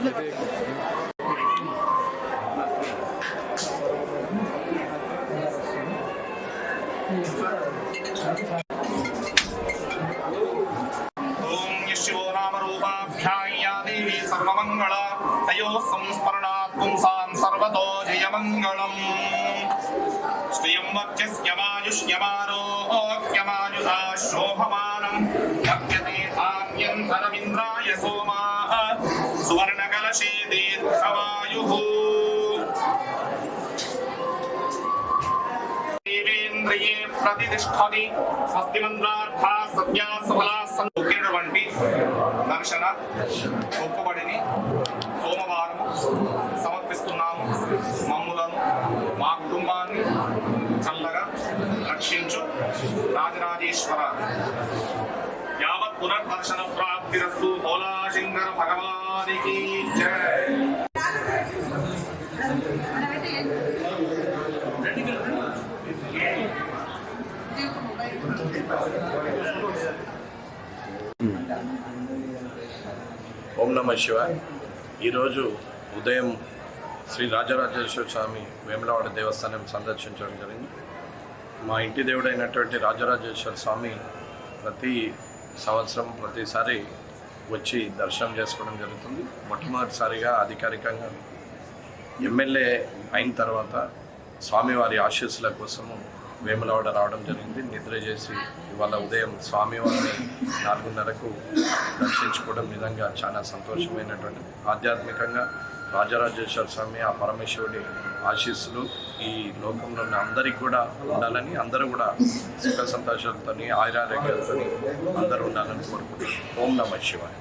शिवो नाम रूपाभ्याया देवी सर्वमंगला तयो संस्मरणात् पुंसां सर्वतो जयमंगलम् श्रियं वक्षस्यमायुष्यमारोग्यमायुधा शोभमानं भक्यते धान्यन्तरमिन्द्राय सोमाः सुवर्णकलशे दीर्घमायुः देवेन्द्रिये प्रतिष्ठति स्वस्ति मंत्रार्था सत्या सफला సంపూర్ణవంటి దర్శన గొప్పబడిని సోమవారం సమర్పిస్తున్నాము. మమ్ములను మా కుటుంబాన్ని చల్లగా రక్షించు రాజరాజేశ్వర. యావత్ పునర్దర్శన ప్రాప్తిరస్తు. భోలాశంకర భగవానికి జై. ఓం నమ శివాయ. ఈరోజు ఉదయం శ్రీ రాజరాజేశ్వర స్వామి వేములవాడ దేవస్థానం సందర్శించడం జరిగింది. మా ఇంటి దేవుడైనటువంటి రాజరాజేశ్వర స్వామి ప్రతి సంవత్సరం ప్రతిసారి వచ్చి దర్శనం చేసుకోవడం జరుగుతుంది. మొట్టమొదటిసారిగా అధికారికంగా ఎమ్మెల్యే అయిన తర్వాత స్వామివారి ఆశీస్సుల కోసము వేములవాడ రావడం జరిగింది. నిద్ర చేసి ఇవాళ ఉదయం స్వామివారిని 4:30కు దర్శించుకోవడం నిజంగా చాలా సంతోషమైనటువంటి. ఆధ్యాత్మికంగా రాజరాజేశ్వర స్వామి ఆ పరమేశ్వరుడి ఆశీస్సులు ఈ లోకంలో ఉన్న అందరికీ కూడా ఉండాలని, అందరూ కూడా సుఖ సంతోషాలతో ఆయురారోగ్యాలతో అందరూ ఉండాలని కోరుకుంటున్నాను. ఓం నమ శివాయ.